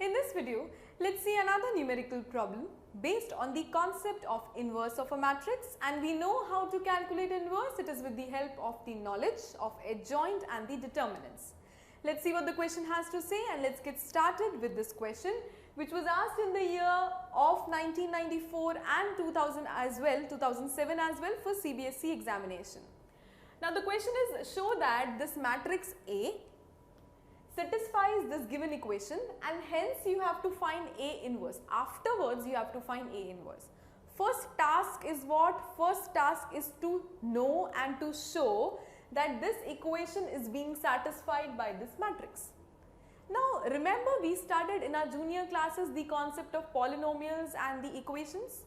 In this video, let's see another numerical problem based on the concept of inverse of a matrix, and we know how to calculate inverse. It is with the help of the knowledge of adjoint and the determinants. Let's see what the question has to say, and let's get started with this question, which was asked in the year of 1994 and 2000 as well, 2007 as well for CBSE examination. Now the question is, show that this matrix A satisfies this given equation, and hence you have to find A inverse. Afterwards you have to find A inverse. First task is what? First task is to know and to show that this equation is being satisfied by this matrix. Now remember, we started in our junior classes the concept of polynomials and the equations.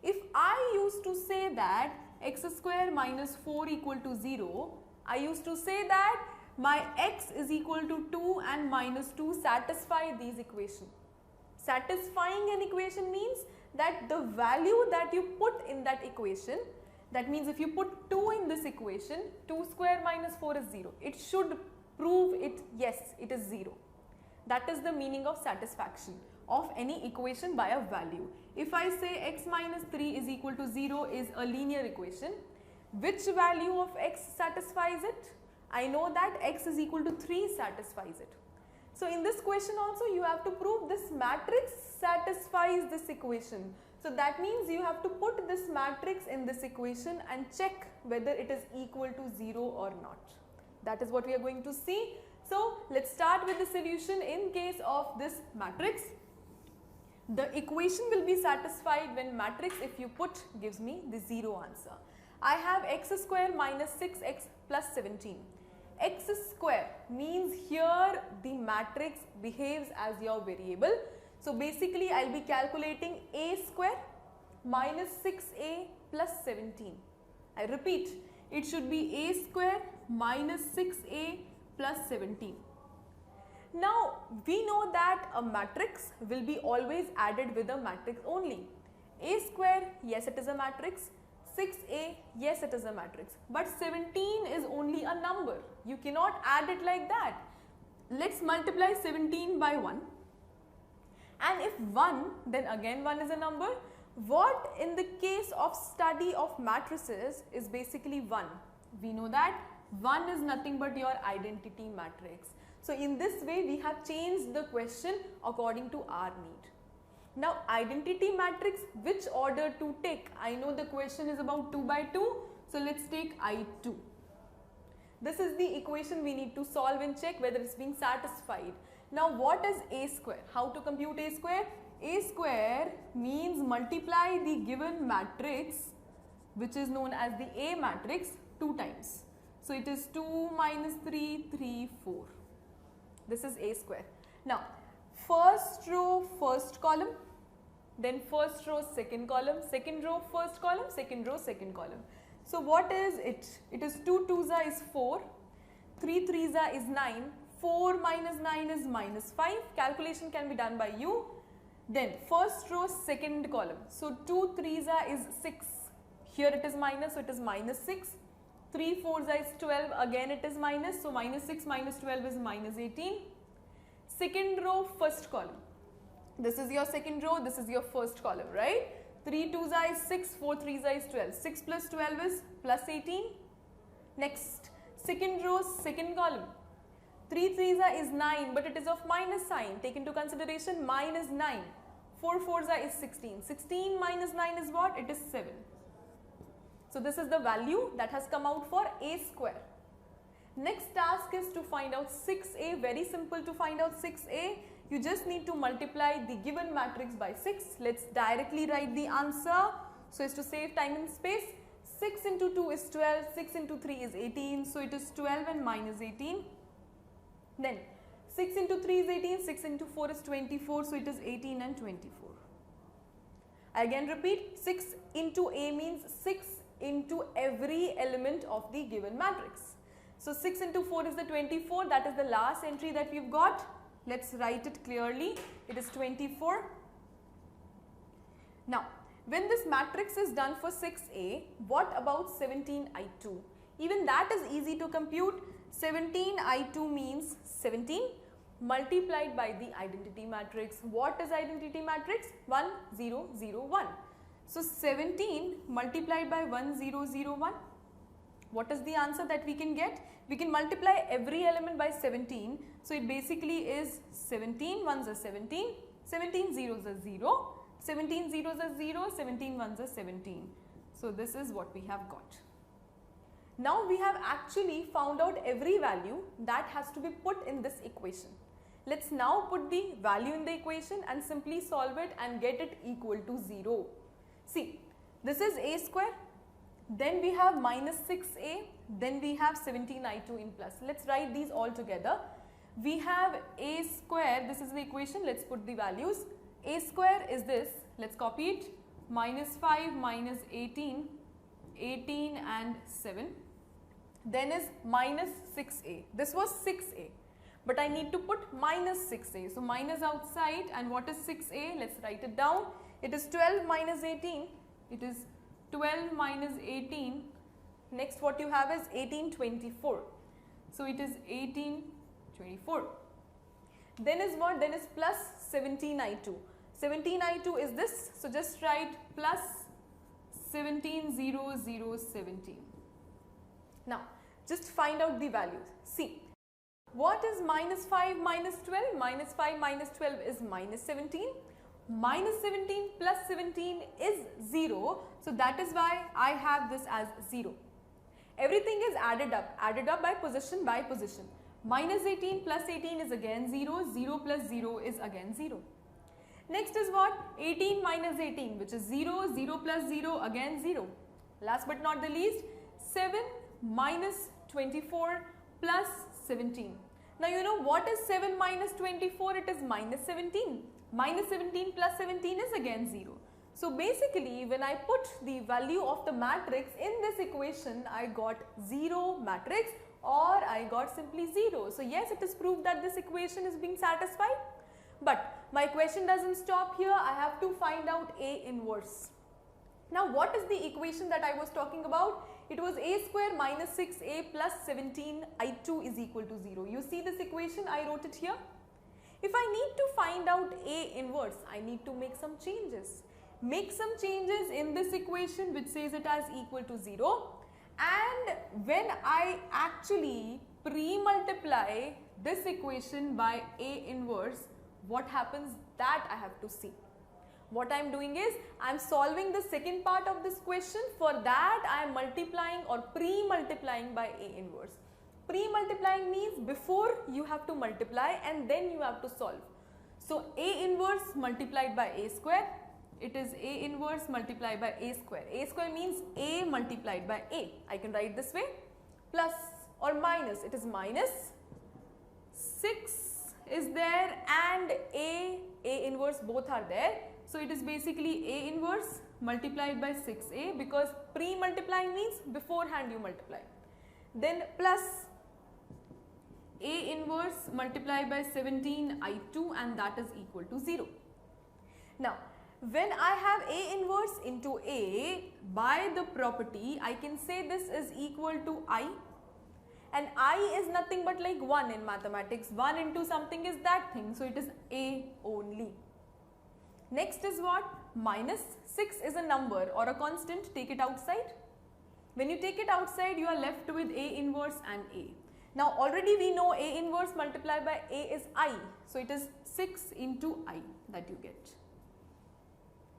If I used to say that x square minus 4 equal to 0, I used to say that my x is equal to 2 and minus 2 satisfy these equations. Satisfying an equation means that the value that you put in that equation, that means if you put 2 in this equation, 2 square minus 4 is 0. It should prove it, yes, it is 0. That is the meaning of satisfaction of any equation by a value. If I say x minus 3 is equal to 0 is a linear equation, which value of x satisfies it? I know that x is equal to 3 satisfies it. So in this question also you have to prove this matrix satisfies this equation. So that means you have to put this matrix in this equation and check whether it is equal to 0 or not. That is what we are going to see. So let's start with the solution in case of this matrix. The equation will be satisfied when matrix, if you put, gives me the 0 answer. I have x square minus 6x plus 17. X square means here the matrix behaves as your variable. So basically I will be calculating a square minus 6a plus 17. I repeat, it should be a square minus 6a plus 17. Now we know that a matrix will be always added with a matrix only. A square, yes, it is a matrix. 6a, yes, it is a matrix, but 17 is only a number. You cannot add it like that. Let's multiply 17 by 1, and if 1, then again 1 is a number. What in the case of study of matrices is basically 1? We know that 1 is nothing but your identity matrix. So in this way we have changed the question according to our need. Now identity matrix, which order to take? I know the question is about 2 by 2, so let's take I2. This is the equation we need to solve and check whether it's being satisfied. Now what is a square? How to compute a square? A square means multiply the given matrix, which is known as the A matrix, 2 times. So it is 2 minus 3, 3, 4. This is a square. Now first row, first column, then first row, second column, second row, first column, second row, second column. So what is it? It is 2 2s is 4, 3 3s is 9, 4 minus 9 is minus 5. Calculation can be done by you. Then first row, second column. So 2 3s is 6. Here it is minus, so it is minus 6. 3 4s is 12. Again it is minus. So minus 6 minus 12 is minus 18. Second row, first column. This is your second row, this is your first column, right? 3 2s is 6, 4 3s is 12. 6 plus 12 is plus 18. Next, second row, second column. 3 3s is 9, but it is of minus sign. Take into consideration minus 9. 4 4s is 16. 16 minus 9 is what? It is 7. So this is the value that has come out for a square. Next task is to find out 6a. Very simple to find out 6a. You just need to multiply the given matrix by 6. Let's directly write the answer. So as to save time and space, 6 into 2 is 12, 6 into 3 is 18. So it is 12 and minus 18. Then 6 into 3 is 18, 6 into 4 is 24. So it is 18 and 24. Again repeat, 6 into a means 6 into every element of the given matrix. So 6 into 4 is the 24, that is the last entry that we've got. Let's write it clearly, it is 24. Now, when this matrix is done for 6a, what about 17I2? Even that is easy to compute. 17I2 means 17. multiplied by the identity matrix. What is identity matrix? 1, 0, 0, 1. So 17 multiplied by 1, 0, 0, 1. What is the answer that we can get? We can multiply every element by 17. So it basically is 17 ones are 17, 17 zeros are 0, 17 zeros are 0, 17 ones are 17. So this is what we have got. Now we have actually found out every value that has to be put in this equation. Let's now put the value in the equation and simply solve it and get it equal to 0. See, this is a square, then we have minus 6a, then we have 17i2 in plus. Let's write these all together. We have a square, this is the equation, let's put the values. A square is this, let's copy it, minus 5 minus 18, 18 and 7. Then is minus 6a, this was 6a, but I need to put minus 6a. So minus outside, and what is 6a? Let's write it down. It is 12 minus 18, it is 12 minus 18. Next what you have is 1824. So it is 1824. Then is what? Then is plus 17i2. 17i2 is this. So just write plus 170017. Now just find out the values. See, what is minus 5 minus 12? Minus 5 minus 12 is minus 17. Minus 17 plus 17 is 0. So that is why I have this as 0. Everything is added up by position by position. Minus 18 plus 18 is again 0, 0 plus 0 is again 0. Next is what? 18 minus 18, which is 0, 0 plus 0 again 0. Last but not the least, 7 minus 24 plus 17. Now you know what is 7 minus 24? It is minus 17. Minus 17 plus 17 is again 0. So basically when I put the value of the matrix in this equation, I got 0 matrix or I got simply 0. So yes, it is proved that this equation is being satisfied. But my question doesn't stop here. I have to find out A inverse. Now what is the equation that I was talking about? It was a square minus 6a plus 17i2 is equal to 0. You see this equation, I wrote it here. If I need to find out A inverse, I need to make some changes. Make some changes in this equation which says it as equal to 0. And when I actually pre-multiply this equation by A inverse, what happens, that I have to see. What I am doing is, I am solving the second part of this question. For that I am multiplying or pre-multiplying by A inverse. Pre-multiplying means before you have to multiply and then you have to solve. So A inverse multiplied by A square, it is A inverse multiplied by A square. A square means A multiplied by A. I can write this way, plus or minus, it is minus 6 is there and A inverse, both are there. So it is basically A inverse multiplied by 6A, because pre-multiplying means beforehand you multiply. Then plus A inverse multiplied by 17i2, and that is equal to 0. Now when I have A inverse into A, by the property I can say this is equal to I, and I is nothing but like 1 in mathematics. 1 into something is that thing, so it is A only. Next is what? Minus 6 is a number or a constant, take it outside. When you take it outside, you are left with A inverse and A. Now already we know A inverse multiplied by A is I, so it is 6 into I that you get.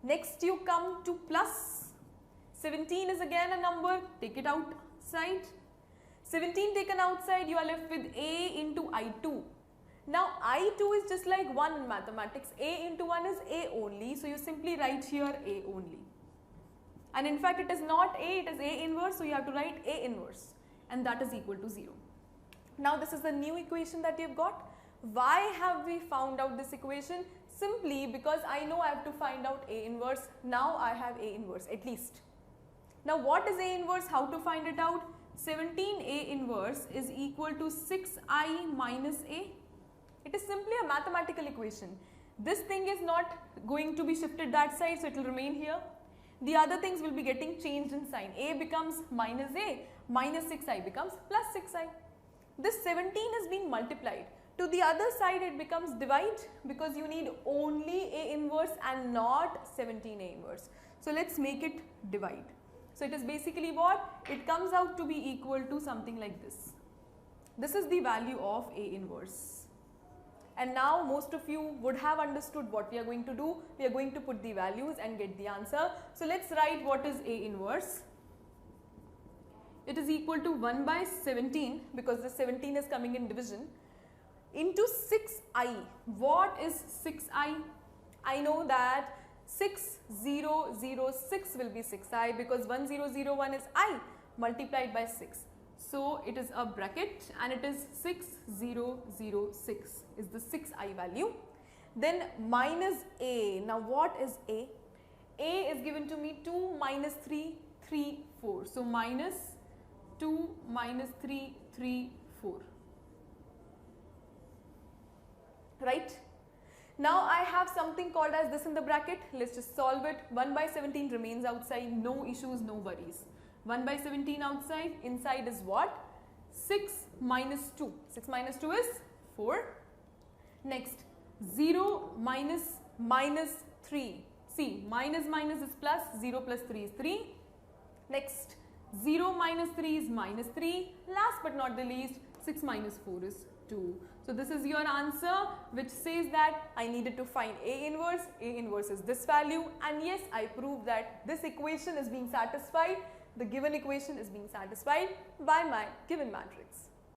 Next you come to plus. 17 is again a number, take it outside. 17 taken outside, you are left with A into I2. Now I2 is just like 1 in mathematics. A into 1 is A only, so you simply write here A only. And in fact it is not A, it is A inverse, so you have to write A inverse, and that is equal to 0. Now this is the new equation that you have got. Why have we found out this equation? Simply because I know I have to find out A inverse. Now I have A inverse at least. Now what is A inverse? How to find it out? 17A inverse is equal to 6I minus A. It is simply a mathematical equation. This thing is not going to be shifted that side, so it will remain here. The other things will be getting changed in sign. A becomes minus A, minus 6I becomes plus 6I. This 17 is being multiplied. To the other side it becomes divide because you need only A inverse and not 17 A inverse. So let's make it divide. So it is basically what? It comes out to be equal to something like this. This is the value of A inverse. And now most of you would have understood what we are going to do. We are going to put the values and get the answer. So let's write what is A inverse. It is equal to 1 by 17 because the 17 is coming in division into 6i. What is 6i? I know that 6006 will be 6i because 1001 is I multiplied by 6. So it is a bracket and it is 6006 is the 6i value. Then minus A. Now what is A? A is given to me 2 minus 3, 3, 4. So minus 2 minus 3, 3, 4. Right? Now I have something called as this in the bracket. Let's just solve it. 1 by 17 remains outside. No issues, no worries. 1 by 17 outside. Inside is what? 6 minus 2. 6 minus 2 is 4. Next, 0 minus minus 3. See, minus minus is plus. 0 plus 3 is 3. Next, 0 minus 3 is minus 3. Last but not the least, 6 minus 4 is 2. So this is your answer, which says that I needed to find A inverse. A inverse is this value, and yes, I proved that this equation is being satisfied. The given equation is being satisfied by my given matrix.